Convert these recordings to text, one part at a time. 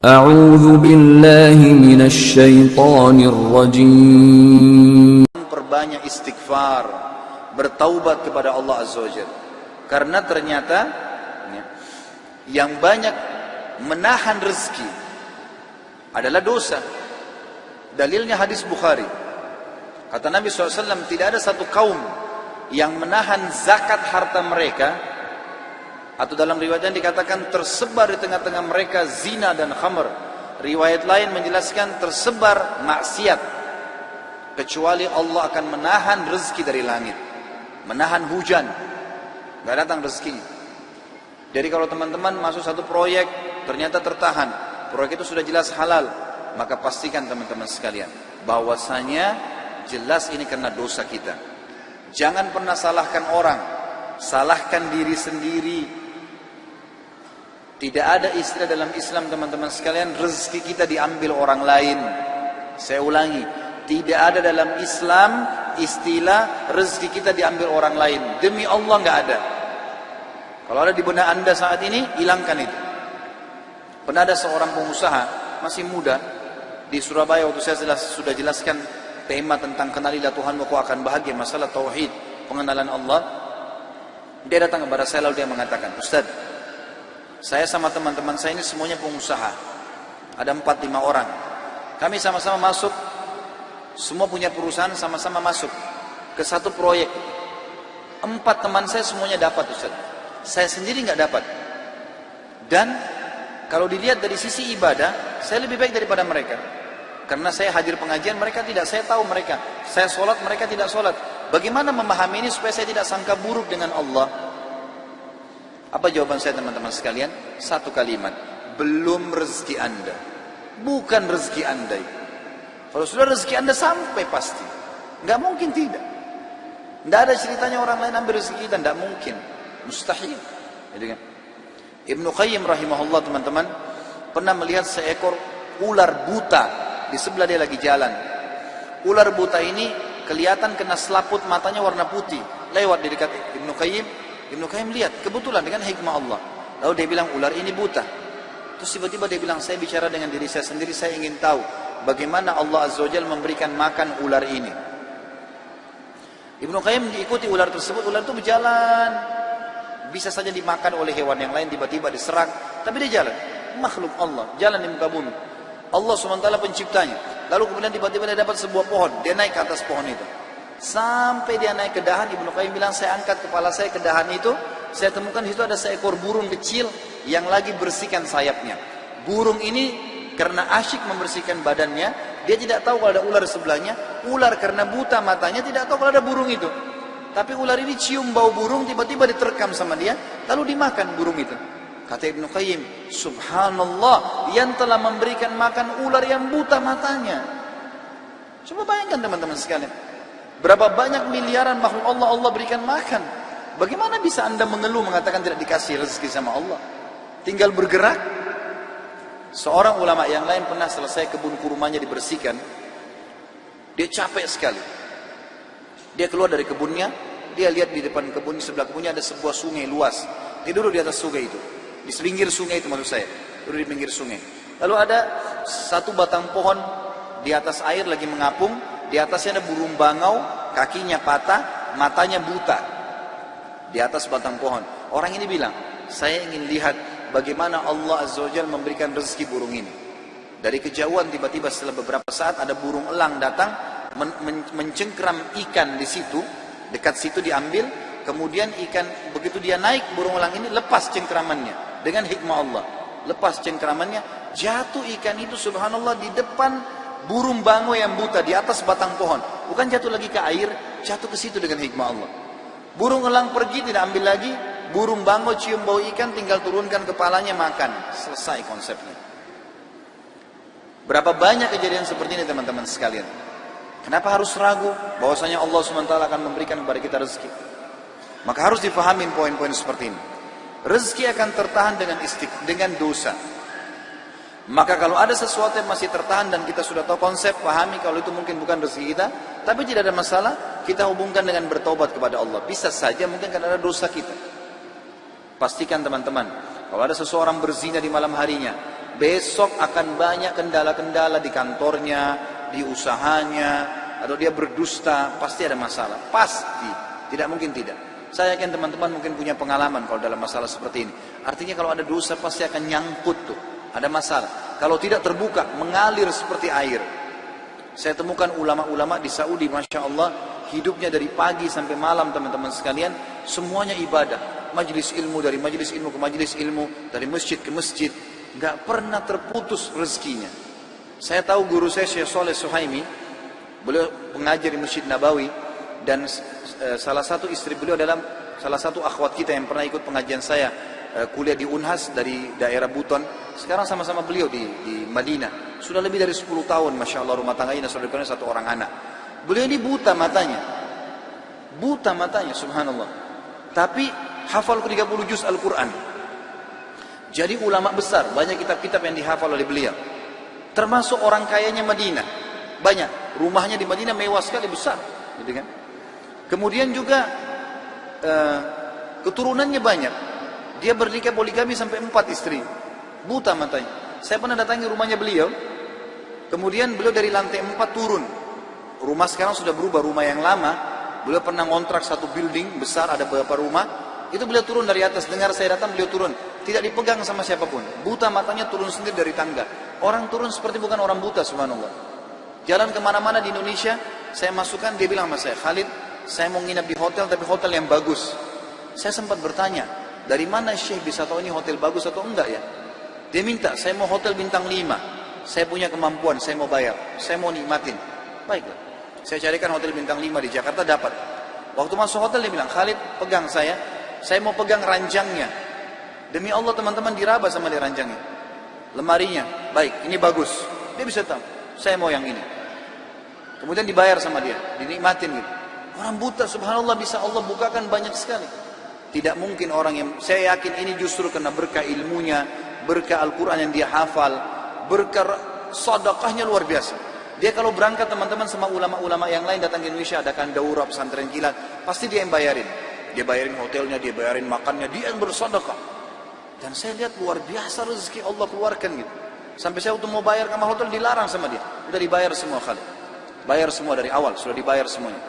أعوذ بالله من الشيطان الرجيم. Perbanyak istighfar, bertaubat kepada Allah Azza wa Jalla. Karena ternyata yang banyak menahan rezeki adalah dosa. Dalilnya hadis Bukhari. Kata Nabi SAW, tidak ada satu kaum yang menahan zakat harta mereka, atau dalam riwayat yang dikatakan tersebar di tengah-tengah mereka zina dan khamr. Riwayat lain menjelaskan tersebar maksiat, kecuali Allah akan menahan rezeki dari langit, menahan hujan, nggak datang rezeki. Jadi kalau teman-teman masuk satu proyek ternyata tertahan, proyek itu sudah jelas halal, maka pastikan teman-teman sekalian bahwasanya jelas ini karena dosa kita. Jangan pernah salahkan orang, salahkan diri sendiri. Tidak ada istilah dalam Islam teman-teman sekalian rezeki kita diambil orang lain. Saya ulangi, tidak ada dalam Islam istilah rezeki kita diambil orang lain. Demi Allah nggak ada. Kalau ada di benak anda saat ini, hilangkan itu. Pernah ada seorang pengusaha masih muda di Surabaya, waktu saya sudah jelaskan tema tentang kenalilah Tuhan kau akan bahagia, masalah tauhid, pengenalan Allah. Dia datang kepada saya lalu dia mengatakan, Ustaz, saya sama teman-teman saya ini semuanya pengusaha. Ada 4-5 orang. Kami sama-sama masuk, semua punya perusahaan, sama-sama masuk ke satu proyek. 4 teman saya semuanya dapat, Ustaz. Saya sendiri nggak dapat. Dan kalau dilihat dari sisi ibadah, saya lebih baik daripada mereka. Karena saya hadir pengajian, mereka tidak. Saya tahu mereka. Saya sholat, mereka tidak sholat. Bagaimana memahami ini supaya saya tidak sangka buruk dengan Allah? Apa jawaban saya teman-teman sekalian? Satu kalimat, belum rezeki anda. Bukan rezeki anda. Kalau sudah rezeki anda sampai pasti. Nggak mungkin tidak. Nggak ada ceritanya orang lain ambil rezeki kita. Nggak mungkin. Mustahil. Jadi kan? Ibnu Qayyim rahimahullah teman-teman pernah melihat seekor ular buta di sebelah dia lagi jalan. Ular buta ini kelihatan kena selaput matanya warna putih. Lewat di dekat Ibnu Qayyim. Ibnu Qayyim lihat, kebetulan dengan hikmah Allah. Lalu dia bilang, ular ini buta. Terus tiba-tiba dia bilang, saya bicara dengan diri saya sendiri, saya ingin tahu bagaimana Allah Azza wa Jalla memberikan makan ular ini. Ibnu Qayyim diikuti ular tersebut, ular itu berjalan. Bisa saja dimakan oleh hewan yang lain, tiba-tiba diserang. Tapi dia jalan, makhluk Allah, jalan di muka bumi. Allah SWT penciptanya. Lalu kemudian tiba-tiba dia dapat sebuah pohon, dia naik ke atas pohon itu. Sampai dia naik ke dahan, Ibnu Qayyim bilang, saya angkat kepala saya ke dahan itu, saya temukan di situ ada seekor burung kecil yang lagi bersihkan sayapnya. Burung ini karena asyik membersihkan badannya, dia tidak tahu kalau ada ular di sebelahnya. Ular karena buta matanya tidak tahu kalau ada burung itu. Tapi ular ini cium bau burung, tiba-tiba diterkam sama dia, lalu dimakan burung itu. Kata Ibnu Qayyim, subhanallah, yang telah memberikan makan ular yang buta matanya. Coba bayangkan teman-teman sekalian. Berapa banyak miliaran makhluk Allah berikan makan. Bagaimana bisa anda mengeluh mengatakan tidak dikasih rezeki sama Allah? Tinggal bergerak. Seorang ulama yang lain pernah selesai kebun kurmanya dibersihkan. Dia capek sekali. Dia keluar dari kebunnya. Dia lihat di depan kebun, sebelah kebunnya ada sebuah sungai luas. Dia duduk di atas sungai itu. Di pinggir sungai itu maksud saya. Duduk di pinggir sungai. Lalu ada satu batang pohon di atas air lagi mengapung. Di atasnya ada burung bangau, kakinya patah, matanya buta. Di atas batang pohon. Orang ini bilang, saya ingin lihat bagaimana Allah Azza wa Jalla memberikan rezeki burung ini. Dari kejauhan tiba-tiba setelah beberapa saat ada burung elang datang, mencengkram ikan di situ, dekat situ diambil, kemudian ikan, begitu dia naik, burung elang ini lepas cengkramannya. Dengan hikmah Allah. Lepas cengkramannya, jatuh ikan itu subhanallah di depan burung bangau yang buta di atas batang pohon. Bukan jatuh lagi ke air, jatuh ke situ dengan hikmah Allah. Burung elang pergi, tidak ambil lagi. Burung bangau cium bau ikan, tinggal turunkan kepalanya, makan. Selesai konsepnya. Berapa banyak kejadian seperti ini teman-teman sekalian. Kenapa harus ragu bahwasanya Allah SWT akan memberikan kepada kita rezeki? Maka harus difahamin poin-poin seperti ini. Rezeki akan tertahan dengan dosa. Maka kalau ada sesuatu yang masih tertahan dan kita sudah tahu konsep, pahami kalau itu mungkin bukan rezeki kita, tapi tidak ada masalah, kita hubungkan dengan bertaubat kepada Allah. Bisa saja mungkin karena ada dosa kita. Pastikan teman-teman, kalau ada seseorang berzina di malam harinya, besok akan banyak kendala-kendala di kantornya, di usahanya, atau dia berdusta, pasti ada masalah. Pasti, tidak mungkin tidak. Saya yakin teman-teman mungkin punya pengalaman kalau dalam masalah seperti ini. Artinya kalau ada dosa pasti akan nyangkut tuh, ada masalah. Kalau tidak terbuka, mengalir seperti air. Saya temukan ulama-ulama di Saudi, Masya Allah, hidupnya dari pagi sampai malam teman-teman sekalian, semuanya ibadah. Majelis ilmu, dari majelis ilmu ke majelis ilmu, dari masjid ke masjid. Gak pernah terputus rezekinya. Saya tahu guru saya Syekh Saleh Suhaimi, beliau pengajar di Masjid Nabawi, dan salah satu istri beliau adalah salah satu akhwat kita yang pernah ikut pengajian saya kuliah di Unhas dari daerah Buton. Sekarang sama-sama beliau di Madinah. Sudah lebih dari 10 tahun, Masya Allah, rumah tangganya dan saudara satu orang anak. Beliau ini buta matanya. Buta matanya, subhanallah. Tapi hafal 30 juz Al-Quran. Jadi ulama besar, banyak kitab-kitab yang dihafal oleh beliau. Termasuk orang kayanya Madinah. Banyak, rumahnya di Madinah mewah sekali, besar. Gitu kan? Kemudian juga keturunannya banyak. Dia bernikah poligami sampai 4 istri. Buta matanya. Saya pernah datangi rumahnya beliau. Kemudian beliau dari lantai 4 turun. Rumah sekarang sudah berubah, rumah yang lama. Beliau pernah ngontrak satu building besar, ada beberapa rumah. Itu beliau turun dari atas. Dengar saya datang, beliau turun. Tidak dipegang sama siapapun. Buta matanya, turun sendiri dari tangga. Orang turun seperti bukan orang buta, subhanallah. Jalan kemana-mana di Indonesia, saya masukkan, dia bilang sama saya, Khalid, saya mau nginap di hotel, tapi hotel yang bagus. Saya sempat bertanya, dari mana Syekh bisa tahu ini hotel bagus atau enggak ya? Dia minta, saya mau hotel bintang 5. Saya punya kemampuan, saya mau bayar, saya mau nikmatin. Baiklah, saya carikan hotel bintang 5 di Jakarta, dapat. Waktu masuk hotel dia bilang, Khalid, pegang saya mau pegang ranjangnya. Demi Allah teman-teman, diraba sama dia ranjangnya. Lemarinya, baik, ini bagus. Dia bisa tahu, saya mau yang ini. Kemudian dibayar sama dia, dinikmatin gitu. Orang buta, subhanallah, bisa Allah bukakan banyak sekali. Tidak mungkin orang yang, saya yakin ini justru karena berkah ilmunya, berkah Al-Quran yang dia hafal, berkah sedekahnya luar biasa. Dia kalau berangkat teman-teman sama ulama-ulama yang lain datang ke Indonesia, adakan daurah pesantren kilat, pasti dia yang bayarin. Dia bayarin hotelnya, dia bayarin makannya, dia yang bersedekah. Dan saya lihat luar biasa rezeki Allah keluarkan gitu. Sampai saya waktu mau bayar kamar hotel dilarang sama dia. Udah dibayar semua kali. Bayar semua dari awal, sudah dibayar semuanya.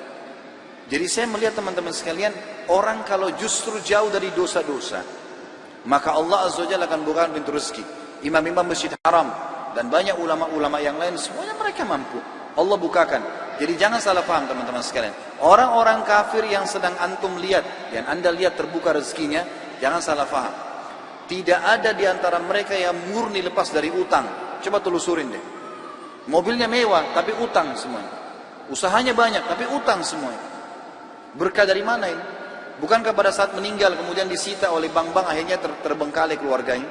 Jadi saya melihat teman-teman sekalian, orang kalau justru jauh dari dosa-dosa, maka Allah Azza wa Jalla akan bukakan pintu rezeki. Imam-imam Masjid Haram dan banyak ulama-ulama yang lain, semuanya mereka mampu. Allah bukakan. Jadi jangan salah paham teman-teman sekalian. Orang-orang kafir yang sedang antum lihat, yang anda lihat terbuka rezekinya, jangan salah paham. Tidak ada di antara mereka yang murni lepas dari utang. Coba telusurin deh. Mobilnya mewah, tapi utang semuanya. Usahanya banyak, tapi utang semuanya. Berkah dari mana ini? Bukankah pada saat meninggal kemudian disita oleh bank-bank, akhirnya terbengkalai keluarganya?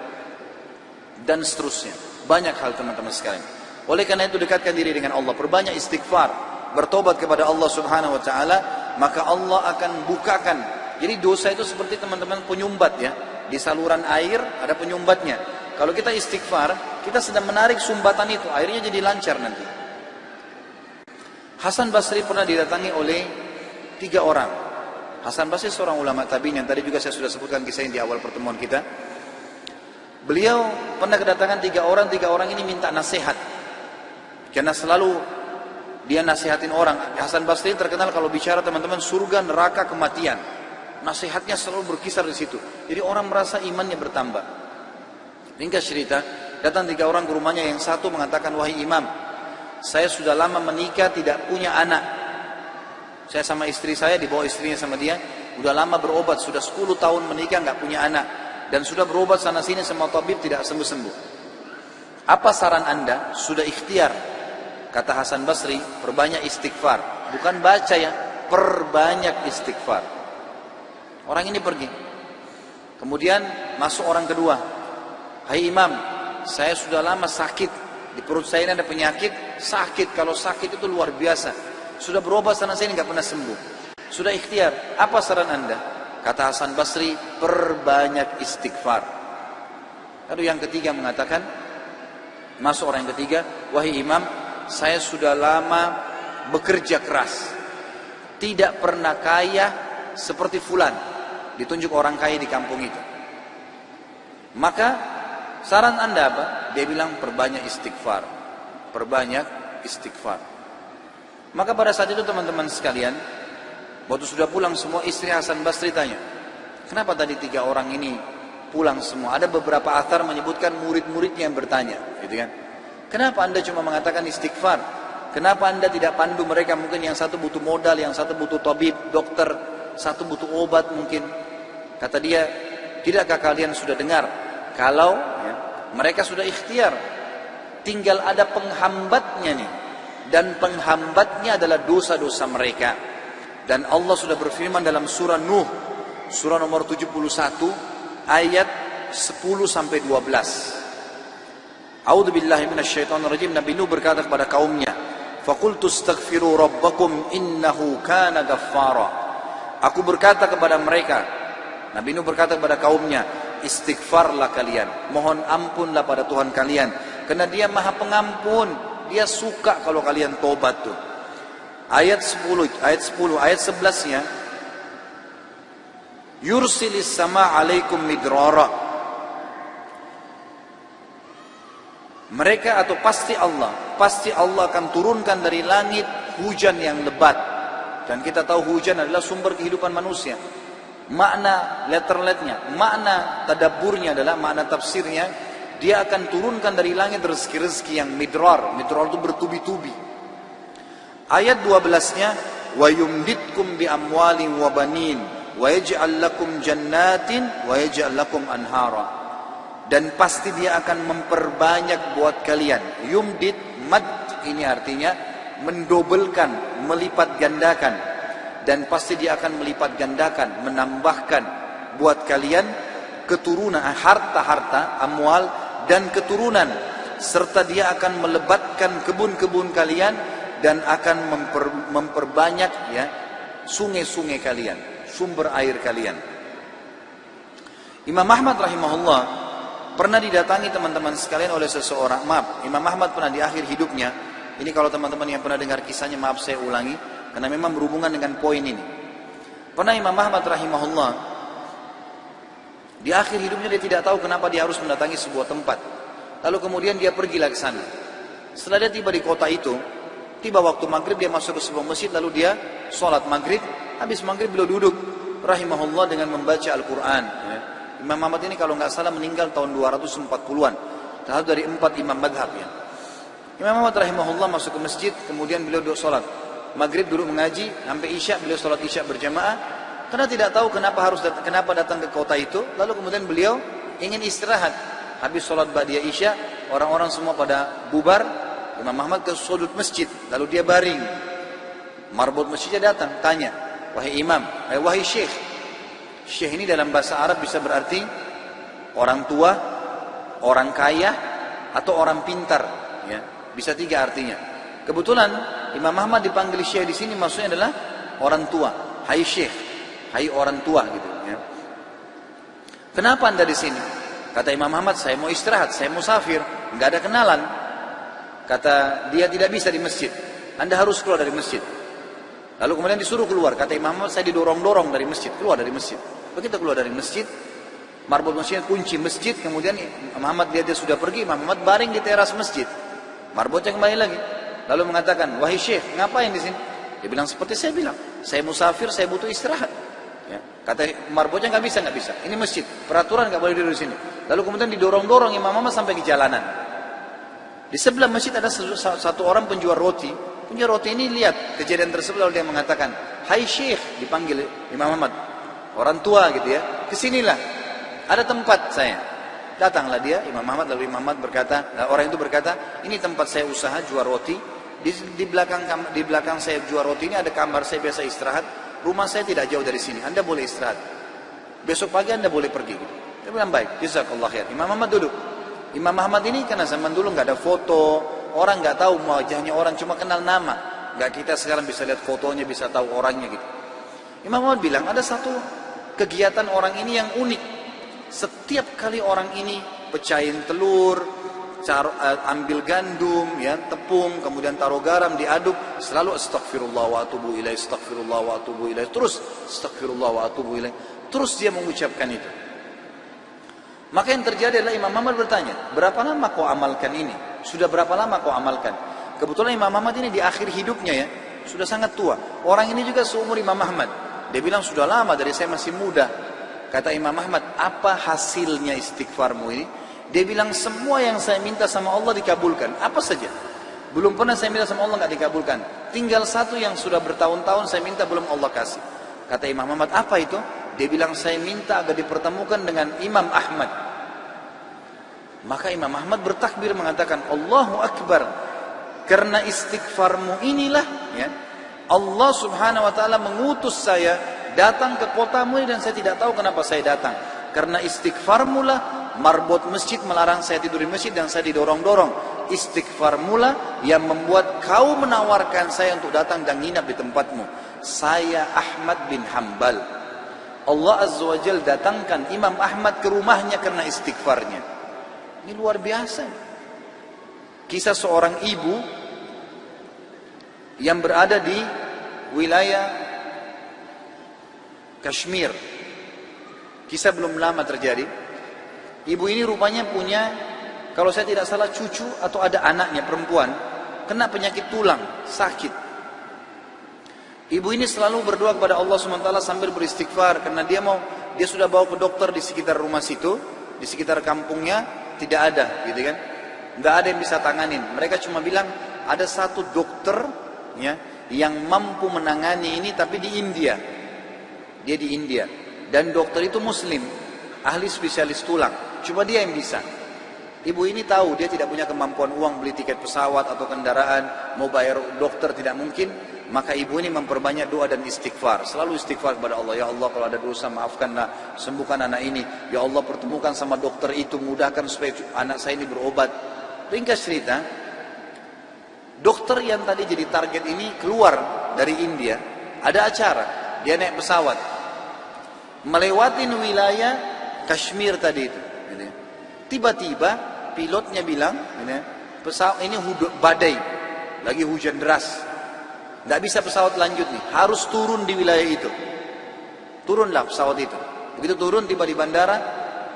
Dan seterusnya. Banyak hal teman-teman sekalian. Oleh karena itu dekatkan diri dengan Allah. Perbanyak istighfar. Bertobat kepada Allah subhanahu wa ta'ala. Maka Allah akan bukakan. Jadi dosa itu seperti teman-teman penyumbat ya. Di saluran air ada penyumbatnya. Kalau kita istighfar, kita sedang menarik sumbatan itu. Airnya jadi lancar nanti. Hasan Basri pernah didatangi oleh 3 orang. Hasan Basri seorang ulama tabi'in yang tadi juga saya sudah sebutkan kisahnya di awal pertemuan kita. Beliau pernah kedatangan 3 orang ini minta nasihat. Karena selalu dia nasihatin orang. Hasan Basri terkenal kalau bicara teman-teman surga, neraka, kematian. Nasihatnya selalu berkisar di situ. Jadi orang merasa imannya bertambah. Ringkas cerita, datang 3 orang ke rumahnya, yang satu mengatakan, wahai imam, saya sudah lama menikah tidak punya anak. Saya sama istri saya, dibawa istrinya sama dia, udah lama berobat, sudah 10 tahun menikah nggak punya anak, dan sudah berobat sana sini sama tabib tidak sembuh-sembuh. Apa saran anda? Sudah ikhtiar. Kata Hasan Basri, perbanyak istighfar. Bukan baca ya, perbanyak istighfar. Orang ini pergi. Kemudian masuk orang kedua. Hai imam, saya sudah lama sakit. Di perut saya ini ada penyakit, sakit. Kalau sakit itu luar biasa. Sudah berobat sana sini nggak pernah sembuh. Sudah ikhtiar. Apa saran anda? Kata Hasan Basri, perbanyak istighfar. Lalu yang ketiga mengatakan, masuk orang yang ketiga, wahai imam, saya sudah lama bekerja keras, tidak pernah kaya seperti fulan. Ditunjuk orang kaya di kampung itu. Maka saran anda apa? Dia bilang perbanyak istighfar. Perbanyak istighfar. Maka pada saat itu teman-teman sekalian, waktu sudah pulang semua, istri Hasan Basri tanya, kenapa tadi 3 orang ini pulang semua? Ada beberapa athar menyebutkan murid-muridnya yang bertanya, gitu kan? Kenapa anda cuma mengatakan istighfar? Kenapa anda tidak pandu mereka? Mungkin yang satu butuh modal, yang satu butuh tabib, dokter, satu butuh obat mungkin. Kata dia, tidakkah kalian sudah dengar kalau mereka sudah ikhtiar, tinggal ada penghambatnya nih, dan penghambatnya adalah dosa-dosa mereka. Dan Allah sudah berfirman dalam surah Nuh, surah nomor 71, ayat 10 sampai 12. A'udzubillahi minasyaitonirrajim. Nabi Nuh berkata kepada kaumnya, "Faqultu astaghfiru rabbakum innahu kana ghaffara." Aku berkata kepada mereka, Nabi Nuh berkata kepada kaumnya, istighfarlah kalian, mohon ampunlah pada Tuhan kalian, karena Dia Maha Pengampun, Dia suka kalau kalian tobat tuh. Ayat 10, ayat 11-nya, yursilis sama alaikum midrara. Mereka atau pasti Allah akan turunkan dari langit hujan yang lebat. Dan kita tahu hujan adalah sumber kehidupan manusia. Makna letterletnya, makna tadabburnya adalah, makna tafsirnya, Dia akan turunkan dari langit rezeki-rezeki yang midrar. Midrar itu bertubi-tubi. Ayat 12-nya, wa yumditkum bi amwalin wa banin wa yaj'al lakum jannatin wa yaj'al lakum anhara. Dan pasti Dia akan memperbanyak buat kalian. Yumdit, mad ini artinya mendobelkan, melipat gandakan. Dan pasti Dia akan melipat gandakan, menambahkan buat kalian keturunan, harta-harta, amwal dan keturunan. Serta Dia akan melebatkan kebun-kebun kalian dan akan memperbanyak sungai-sungai kalian, sumber air kalian. Imam Ahmad rahimahullah pernah didatangi teman-teman sekalian oleh seseorang. Imam Ahmad pernah di akhir hidupnya, ini kalau teman-teman yang pernah dengar kisahnya, maaf saya ulangi, karena memang berhubungan dengan poin ini. Pernah Imam Ahmad rahimahullah di akhir hidupnya dia tidak tahu kenapa dia harus mendatangi sebuah tempat. Lalu kemudian dia pergilah ke sana. Setelah dia tiba di kota itu, tiba waktu maghrib, dia masuk ke sebuah masjid, lalu dia sholat maghrib. Habis maghrib beliau duduk rahimahullah dengan membaca Al-Quran. Imam Ahmad ini kalau nggak salah meninggal tahun 240-an, salah dari 4 imam madhab ya. Imam Ahmad rahimahullah masuk ke masjid, kemudian beliau duduk sholat maghrib, duduk mengaji sampai isya. Beliau sholat isya berjamaah karena tidak tahu kenapa datang ke kota itu. Lalu kemudian beliau ingin istirahat. Habis sholat ba'diyah isya, orang-orang semua pada bubar. Imam Ahmad ke sudut masjid, lalu dia baring. Marbot masjidnya datang, tanya, wahai imam, wahai syekh. Syekh ini dalam bahasa Arab bisa berarti orang tua, orang kaya, atau orang pintar. Ya, bisa 3 artinya. Kebetulan Imam Ahmad dipanggil syekh di sini maksudnya adalah orang tua. Hai syekh, hai orang tua gitu. Ya. Kenapa anda di sini? Kata Imam Ahmad, saya mau istirahat, saya musafir, nggak ada kenalan. Kata dia, tidak bisa di masjid, anda harus keluar dari masjid. Lalu kemudian disuruh keluar. Kata Imam Ahmad, saya didorong-dorong dari masjid, keluar dari masjid. Begitu keluar dari masjid, marbot masjidnya kunci masjid. Kemudian Imam Ahmad dia sudah pergi. Imam Ahmad baring di teras masjid, marbotnya kembali lagi. Lalu mengatakan, wahai syekh, ngapain di sini? Dia bilang seperti saya bilang, saya musafir, saya butuh istirahat. Ya. Kata marbotnya, nggak bisa. Ini masjid, peraturan nggak boleh duduk di sini. Lalu kemudian didorong-dorong Imam Ahmad sampai ke jalanan. Di sebelah masjid ada satu orang penjual roti. Penjual roti ini lihat kejadian tersebut, lalu dia mengatakan, hai syekh, dipanggil Imam Ahmad, orang tua gitu ya, kesinilah, ada tempat saya. Datanglah dia, Imam Ahmad. Lalu Imam Ahmad berkata, orang itu berkata, ini tempat saya usaha jual roti. Di belakang saya jual roti ini ada kamar saya biasa istirahat. Rumah saya tidak jauh dari sini, anda boleh istirahat. Besok pagi anda boleh pergi. Dia bilang baik, jazakallah khair. Imam Ahmad duduk. Imam Ahmad ini karena zaman dulu nggak ada foto, orang nggak tahu wajahnya, orang cuma kenal nama. Nggak kita sekarang bisa lihat fotonya, bisa tahu orangnya gitu. Imam Ahmad bilang ada satu kegiatan orang ini yang unik. Setiap kali orang ini pecahin telur, ambil gandum, ya, tepung, kemudian taruh garam, diaduk, selalu astagfirullah wa atubu ilaih, astagfirullah wa atubu ilaih, terus astagfirullah wa atubu ilaih, terus dia mengucapkan itu. Maka yang terjadi adalah Imam Ahmad bertanya, berapa lama kau amalkan ini? Sudah berapa lama kau amalkan? Kebetulan Imam Ahmad ini di akhir hidupnya ya, sudah sangat tua. Orang ini juga seumur Imam Ahmad. Dia bilang sudah lama, dari saya masih muda. Kata Imam Ahmad, apa hasilnya istighfarmu ini? Dia bilang semua yang saya minta sama Allah dikabulkan. Apa saja? Belum pernah saya minta sama Allah nggak dikabulkan. Tinggal satu yang sudah bertahun-tahun saya minta belum Allah kasih. Kata Imam Ahmad, apa itu? Dia bilang saya minta agar dipertemukan dengan Imam Ahmad. Maka Imam Ahmad bertakbir mengatakan, Allahu Akbar. Karena istighfarmu inilah ya, Allah subhanahu wa ta'ala mengutus saya datang ke kotamu dan saya tidak tahu kenapa saya datang. Karena istighfarmu lah marbot masjid melarang saya tidur di masjid dan saya didorong-dorong. Istighfarmu lah yang membuat kau menawarkan saya untuk datang dan nginap di tempatmu. Saya Ahmad bin Hanbal. Allah Azza wa Jal datangkan Imam Ahmad ke rumahnya karena istighfarnya. Ini luar biasa. Kisah seorang ibu yang berada di wilayah Kashmir. Kisah belum lama terjadi. Ibu ini rupanya punya, kalau saya tidak salah cucu atau ada anaknya perempuan, kena penyakit tulang, sakit. Ibu ini selalu berdoa kepada Allah SWT sambil beristighfar karena dia sudah bawa ke dokter di sekitar rumah situ, di sekitar kampungnya tidak ada, gitu kan? Nggak ada yang bisa tanganin. Mereka cuma bilang ada satu dokter ya yang mampu menangani ini, tapi di India. Dia di India dan dokter itu Muslim, ahli spesialis tulang. Cuma dia yang bisa. Ibu ini tahu dia tidak punya kemampuan uang beli tiket pesawat atau kendaraan, mau bayar dokter tidak mungkin. Maka ibu ini memperbanyak doa dan istighfar. Selalu istighfar kepada Allah. Ya Allah, kalau ada dosa maafkanlah, sembuhkan anak ini. Ya Allah, pertemukan sama dokter itu, mudahkan supaya anak saya ini berobat. Ringkas cerita, dokter yang tadi jadi target ini keluar dari India. Ada acara, dia naik pesawat melewatin wilayah Kashmir tadi itu. Tiba-tiba pilotnya bilang, pesawat ini badai, lagi hujan deras, nggak bisa pesawat lanjut nih, harus turun di wilayah itu. Turunlah pesawat itu. Begitu turun, tiba di bandara,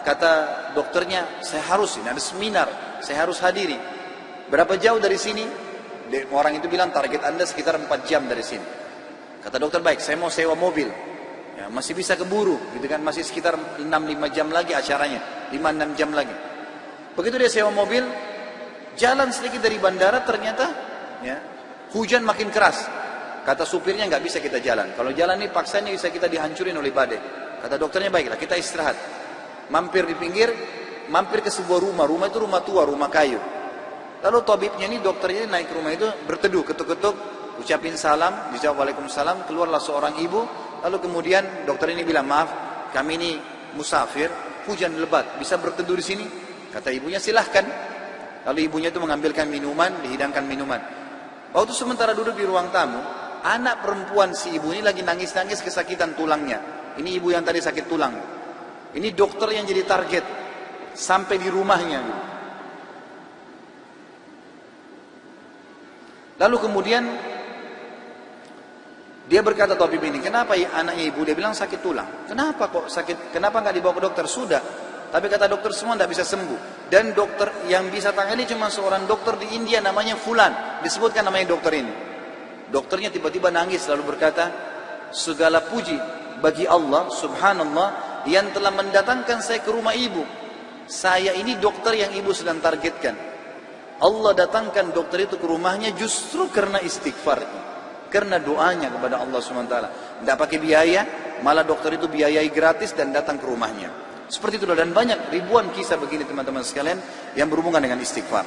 kata dokternya, saya harus, ini ada seminar, saya harus hadiri. Berapa jauh dari sini? Orang itu bilang target Anda sekitar 4 jam dari sini. Kata dokter, baik, saya mau sewa mobil. Ya, masih bisa keburu, gitu kan? Masih sekitar 6-5 jam lagi acaranya, 5-6 jam lagi. Begitu dia sewa mobil, jalan sedikit dari bandara, ternyata ya, hujan makin keras. Kata supirnya, nggak bisa kita jalan. Kalau jalan ini paksanya bisa kita dihancurin oleh badai. Kata dokternya, baiklah kita istirahat. Mampir di pinggir, mampir ke sebuah rumah. Rumah itu rumah tua, rumah kayu. Lalu tabibnya ini, dokternya ini naik ke rumah itu, berteduh, ketuk-ketuk, ucapin salam, dijawab waalaikumsalam, keluarlah seorang ibu. Lalu kemudian dokter ini bilang, maaf, kami ini musafir, hujan lebat, bisa berteduh di sini? Kata ibunya, silahkan. Lalu ibunya itu mengambilkan minuman, dihidangkan minuman. Waktu sementara duduk di ruang tamu, anak perempuan si ibu ini lagi nangis-nangis kesakitan tulangnya. Ini ibu yang tadi sakit tulang. Ini dokter yang jadi target sampai di rumahnya. Lalu kemudian dia berkata, tabib ini, kenapa anaknya ibu? Dia bilang sakit tulang. Kenapa kok sakit? Kenapa nggak dibawa ke dokter? Sudah. Tapi kata dokter semua tidak bisa sembuh. Dan dokter yang bisa tangani cuma seorang dokter di India namanya Fulan. Disebutkan namanya dokter ini. Dokternya tiba-tiba nangis lalu berkata, segala puji bagi Allah subhanallah yang telah mendatangkan saya ke rumah ibu. Saya ini dokter yang ibu sedang targetkan. Allah datangkan dokter itu ke rumahnya justru karena istighfar. Karena doanya kepada Allah SWT. Tidak pakai biaya, malah dokter itu biayai gratis dan datang ke rumahnya. Seperti itu, dan banyak ribuan kisah begini teman-teman sekalian yang berhubungan dengan istighfar.